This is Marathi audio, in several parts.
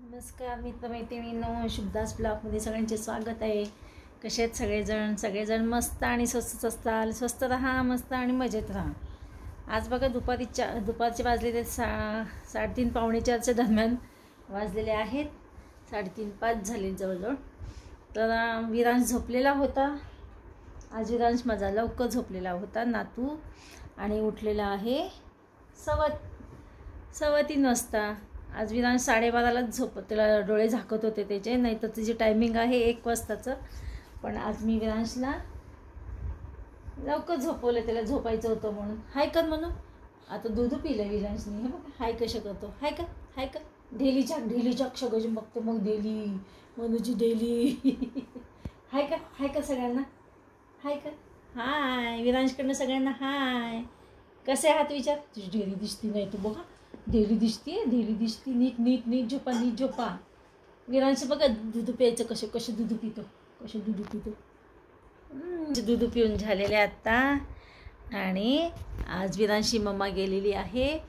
नमस्कार मित्रमैत्रिणींनो, शुभदास ब्लॉगमध्ये सगळ्यांचे स्वागत आहे। कसे आहेत सगळेजण मस्त आणि स्वस्त असताल। स्वस्त राहा, मस्त आणि मजेत राहा। आज बघा दुपारचे वाजलेले 3:30 पावणे 4च्या दरम्यान वाजलेले आहेत। 3:30-5 झाले जवळजवळ। तर विरांश झोपलेला होता। आज विरांश माझा लवकर झोपलेला होता नातू, आणि उठलेला आहे 3:15 वाजता। आज विरांश 12:30लाच झोपत, त्याला डोळे झाकत होते त्याचे, नाही तर तिची टायमिंग आहे 1 वाजताचं। पण आज मी विरांशला लवकर झोपवलं, त्याला झोपायचं होतं म्हणून। हाय कर म्हणून। आता दूध पिलं विरांशने, हे बघा हाय कशा करतो। हाय कर ढेली चाक सगळं बघतो मग। ढेली मनूची ढेली हाय कर सगळ्यांना, हाय कर। हाय विरांशकडनं सगळ्यांना हाय। कसे आहात विचार। तुझी ढेली दिसती नाही तू बघा, ढेली दिसती। नीट झोपा। विरांश बघा दूध प्यायचं कसं दूध पितो। दूध पिऊन झालेले आत्ता। आणि आज विरांशी मम्मा गेलेली आहे,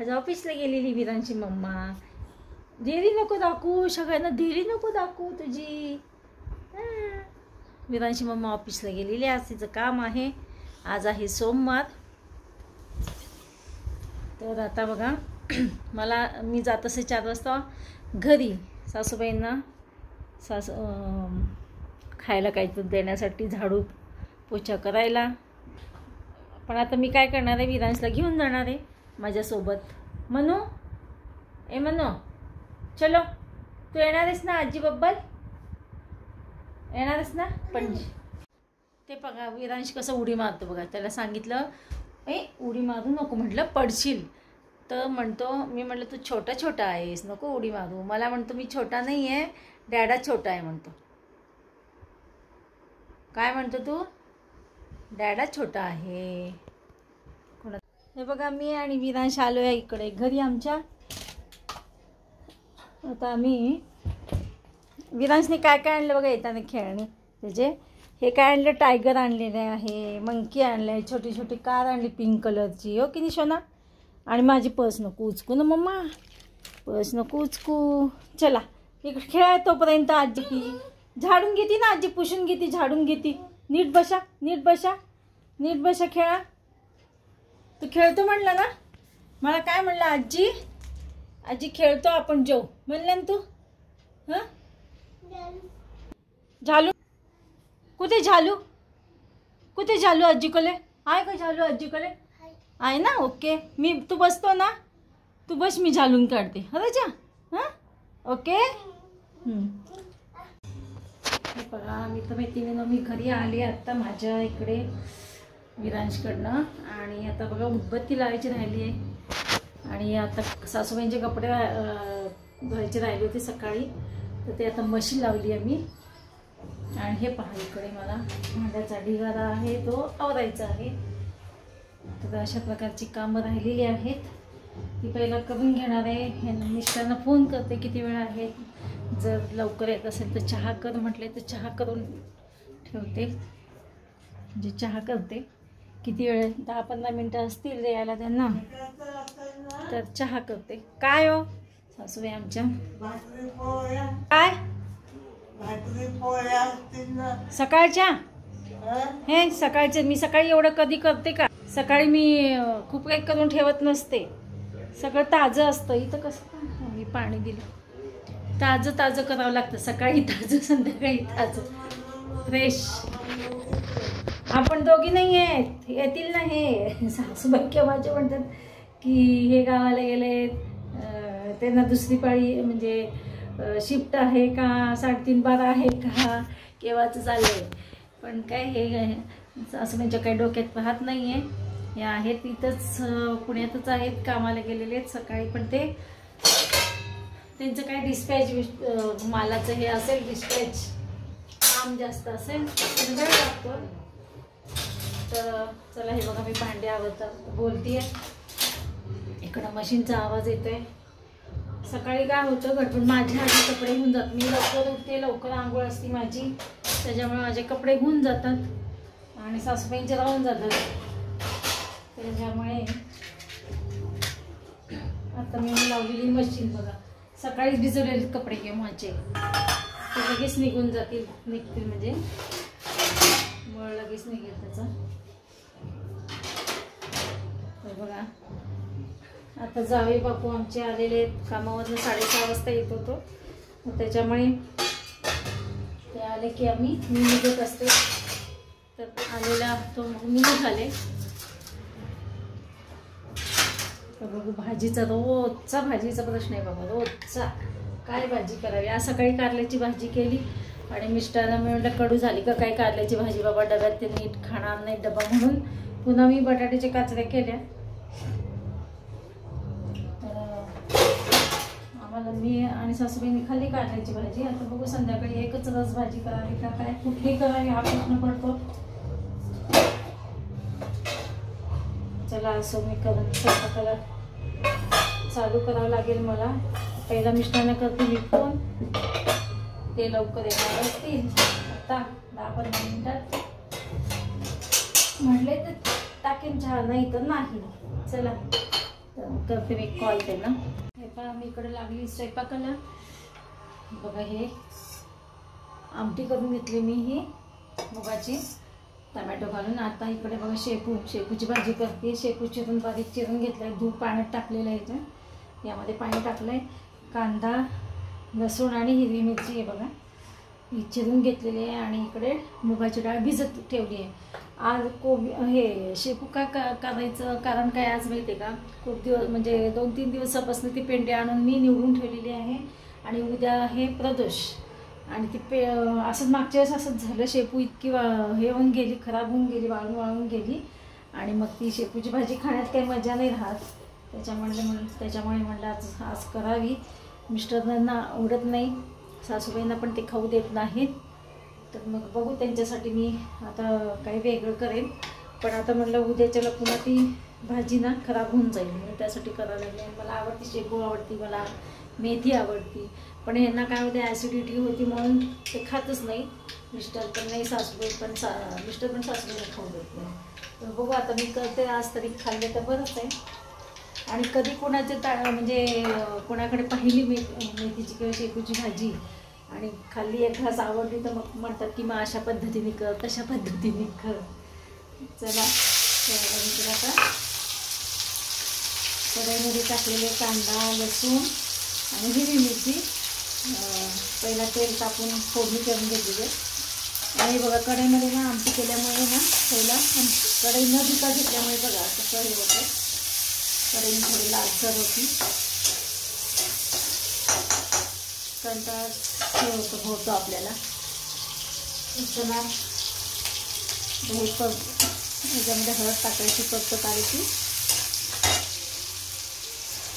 आज ऑफिसला गेलेली विरांशी मम्मा। ढेली नको दाखवू सगळ्यांना, ढेली नको दाखवू तुझी। विरांशी मम्मा ऑफिसला गेलेली, आज तिचं काम आहे। आज आहे सोमवार। तर आता बघा मी जात असे 4 वाजता घरी सासूबाईंना खायला काहीतरी देण्यासाठी, झाडू पोछा करायला। पण आता मी काय करणार आहे, विरांशला घेऊन जाणार आहे माझ्यासोबत। मनू चलो, तू येणार आहेस ना आजी बब्बल, येणार आहेस ना। पण ते बघा विरांश कसं उडी मारतो बघा। त्याला सांगितलं उडी मारू नको, म्हटलं पडशील। तर मी म्हटलं तू छोटा आहेस, नको उडी मारू। मला म्हणतो मी छोटा नाही आहे, डॅडा छोटा आहे म्हणतो। काय म्हणतो तू, डॅडा छोटा आहे। हे बघा मी आणि विरांश आलो आहे इकडे घरी आमच्या। आता आम्ही विरांशने काय आणलं बघा येताना खेळणी त्याचे। हे काय आणलं, टायगर आणलेले आहे, मंकी आणलं आहे, छोटी कार आणली पिंक कलरची, हो की नाही सोना। आणि माझी पर्स नको उचकू ना मम्मा, पर्स नको उचकू। चला इकडे खेळा तोपर्यंत। आजी की झाडून घेते ना, आजी पुसून घेते, झाडून घेते। नीट बसा खेळा। तू खेळतो म्हणलं ना, मला काय म्हणलं आजी खेळतो आपण जाऊ म्हणलं ना तू। हां झालू कुठे झालू आजीकडे आहे का, झालू आजीकडे आहे ना। ओके तू बसतो ना, तू बस, मी झालून काढते। हरायच्या हां ओके। बघा मित्रमैत्रिणींनो, मी घरी आले आत्ता माझ्या इकडे विरांशकडनं। आणि आता बघा उदबत्ती लावायची राहिली आहे। आणि आता सासूबाईंचे कपडे धुवायचे राहिले होते सकाळी, तर ते आता मशीन लावली आहे मी। आणि हे पहा इकडे मला भांड्याचा ढिगारा आहे, तो आवरायचा आहे। तर अशा प्रकारची कामं राहिलेली आहेत, ती पहिला करून घेणार आहे। मिस्टरांना फोन करते किती वेळ आहे, जर लवकर येत असेल तर चहा कर म्हटले तर चहा करून ठेवते, म्हणजे चहा करते। किती वेळ, 10-15 मिनटं असतील यायला त्यांना, तर चहा करते। काय हो सासूबाई आमच्या, काय सकाळच्या हे सकाळचे मी सकाळी एवढं कधी करते का। सकाळी मी खूप काही करून ठेवत नसते, सगळं ताजं असतं। इथं कसं मी पाणी दिलं, ताजं करावं लागतं। सकाळी ताजं, संध्याकाळी ताजं फ्रेश। आपण दोघी नाही आहेत, येतील ना हे सासूबाई केव्हा माझे म्हणतात की हे गावाला गेले, त्यांना दुसरी पाळी म्हणजे शिफ्ट आहे का, 3:30-12 आहे का, केव्हाचं चाललंय। पण काय हे सासूबाईंच्या काही डोक्यात राहत नाही आहे। हे आहेत इथंच पुण्यातच आहेत, कामाला गेलेले आहेत सकाळी। पण त्यांचं काय डिस्पॅच मालाचं हे असेल, डिस्पॅच काम जास्त असेल तर वेळ लागतो। तर चला हे बघा मी भांडे आवरतात बोलतीये, इकडं मशीनचा आवाज येतोय। सकाळी काय होतं गडबड, माझ्या आधी कपडे होऊन जातात। मी लवकर उठते, लवकर आंघोळ असते माझी, त्याच्यामुळे माझे कपडे होऊन जातात आणि सासूबाईंचे राहून जातात। त्याच्यामुळे आता मी लावलेली मशीन बघा, सकाळीच भिजवलेले कपडे केव्हाचे ते लगेच निघतील म्हणजे मळ लगेच निघेल त्याचा. तर बघा आता जावे बापू आमचे आलेले आहेत कामावरनं 6:30 वाजता येत होतो, त्याच्यामुळे ते आले की मी निघत असते. तर आलेला तो मी निघाले. तर बघू भाजीचा रोजचा भाजीचा प्रश्न आहे बाबा, रोजचा काय भाजी करावी. आज सकाळी कारल्याची भाजी केली आणि मिस्टरांना मी म्हटलं कडू झाली का काय कारल्याची भाजी बाबा, डब्यात ते नीट खाणार नाही डबा, म्हणून पुन्हा मी बटाट्याच्या काचऱ्या केल्या. आम्हाला मी आणि सासूबाईंनी खाल्ली कारल्याची भाजी. आता बघू संध्याकाळी एकच रस भाजी करावी का काय, कुठली करावी हा प्रश्न पडतो. चला असं मी करून स्वयंपाकाला चालू करावं लागेल मला. पहिला मिस्टरांना करते मी फोन, ते लवकर येणार असतील आता 10-15 मिनिटात. म्हटले तर टाकेन चहा, नाही तर नाही. चला करते मी कॉल त्यांना. हे पहा मी इकडे लागली स्वयंपाकाला. बघा हे आमटी करून घेतली मी ही मुगाची टमॅटो घालून. आता इकडे बघा शेपूची भाजी करते. शेपू चिरून बारीक चिरून घेतला आहे, दूध पाण्यात टाकलेलं आहे. यामध्ये पाणी टाकलं आहे. कांदा लसूण आणि हिरवी मिरची आहे बघा ही चिरून घेतलेली आहे. आणि इकडे मुगाची डाळ भिजत ठेवली आहे. आज हे शेपू काय करायचं कारण काय आज माहिती आहे का, खूप दिवस म्हणजे 2-3 दिवसापासून ती पेंडी आणून मी निवडून ठेवलेली आहे. आणि उद्या आहे प्रदोष आणि ती असंच मागच्या वेळेस असंच झालं. शेपू इतकी हे होऊन गेली, खराब होऊन गेली, वाळून गेली. आणि मग ती शेपूची भाजी खाण्यात काही मजा नाही राहत. त्याच्यामुळे म्हणलं आज करावी. मिस्टरांना आवडत नाही, सासूबाईंना पण ते खाऊ देत नाहीत. तर मग बघू त्यांच्यासाठी मी आता काही वेगळं करेन. पण आता म्हणलं उद्याच्याला पुन्हा ती भाजी ना खराब होऊन जाईल, मी त्यासाठी करायला लागले. मला आवडती शेपू आवडती, मला मेथी आवडती. पण यांना काय होते ॲसिडिटी होती म्हणून ते खातच नाही. मिस्टर पण नाही, सासूबाई पण मिस्टर पण सासूबाईला खाऊ देत नाही. तर बघू आता मी करते, आज तरी खाल्ले तर बरंच आहे. आणि कधी कोणाचे म्हणजे कोणाकडे पाहिली मेथीची किंवा शेपूची भाजी आणि खाल्ली एक घास आवडली तर मग म्हणतात की मग अशा पद्धतीने कर, तशा पद्धतीने कर. चला आता कढईमध्ये टाकलेले कांदा लसूण आणि हिरवी मिरची पहिला तेल टाकून फोडणी करून घेतलेली. आणि बघा कढईमध्ये ना आमटी केल्यामुळे ना पहिला कढई न धुता घेतल्यामुळे बघा कसं हे होतं, कढई थोडी लालसर होती. कंटाळा होतो आपल्याला. चला याच्यामध्ये हळद टाकायची परत आली.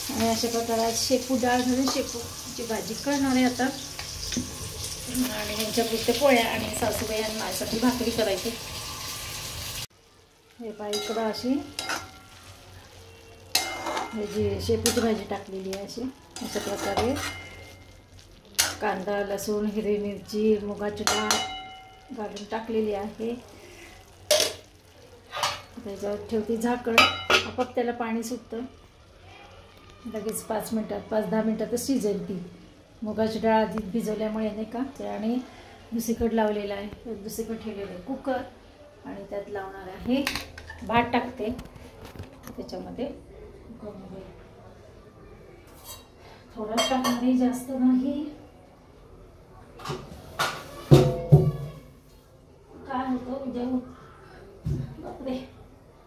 आणि अशा प्रकारे शेपू डाळ घालून शेपूची भाजी करणार आहे आता. आणि ह्यांच्यापुरते पोळ्या आणि सासूबाई आणि माझ्यासाठी भाकरी करायची. हे पहा इकडं अशी हे जी शेपूची भाजी टाकलेली आहे अशा प्रकारे कांदा लसूण हिरवी मिरची मुगाची डाळ घालून टाकलेली आहे. त्याच्यावर ठेवते झाकण, आपोआप त्याला पाणी सुटतं. लगेच 5-10 मिनटातच शिजेल ती. मुगाची डाळ आधी भिजवल्यामुळे नाही का. आणि दुसरीकडे लावलेला आहे, दुसरीकडे ठेवलेलं आहे कुकर. आणि त्यात लावणार आहे भात टाकते त्याच्यामध्ये. थोडा टाकणार जास्त नाही. काय होतं उद्या बापरे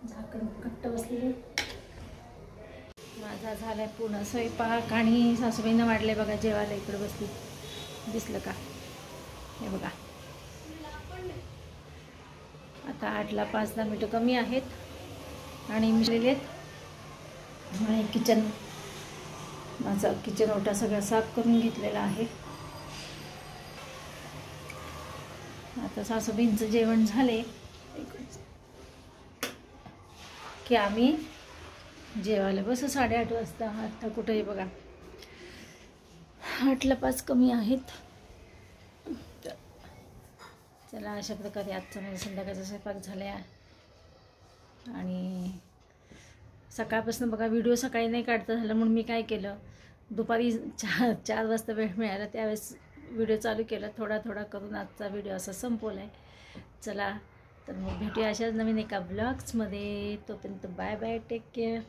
झाकण घट्ट बसलेले. माझा झालाय पूर्ण स्वयंपाक आणि सासूबाईंना वाढले बघा जेवायला. इकडे बसली दिसलं का, हे बघा. आता 8ला 5-10 मिनटं कमी आहेत आणि मिळलेले आहेत. आणि माझा किचन ओटा सगळा साफ करून घेतलेला आहे. आता सासूबाईंचं जेवण झाले की आम्ही जेवायला बसू 8:30 वाजता. आता कुठं आहे बघा 8ला 5 कमी आहेत. चला अशा प्रकारे आजचा माझा संध्याकाळचा स्वयंपाक झाला. आणि सकाळपासून बघा व्हिडिओ सकाळी नाही काढता झालं म्हणून मी काय केलं, दुपारी 4 वाजता वेळ मिळाला त्यावेळेस व्हिडिओ चालू केला. थोडा थोडा करून आजचा व्हिडिओ असा संपवला आहे. चला तर मग भेटूया अशाच नवीन एका ब्लॉग्समध्ये. तोपर्यंत बाय बाय, टेक केअर.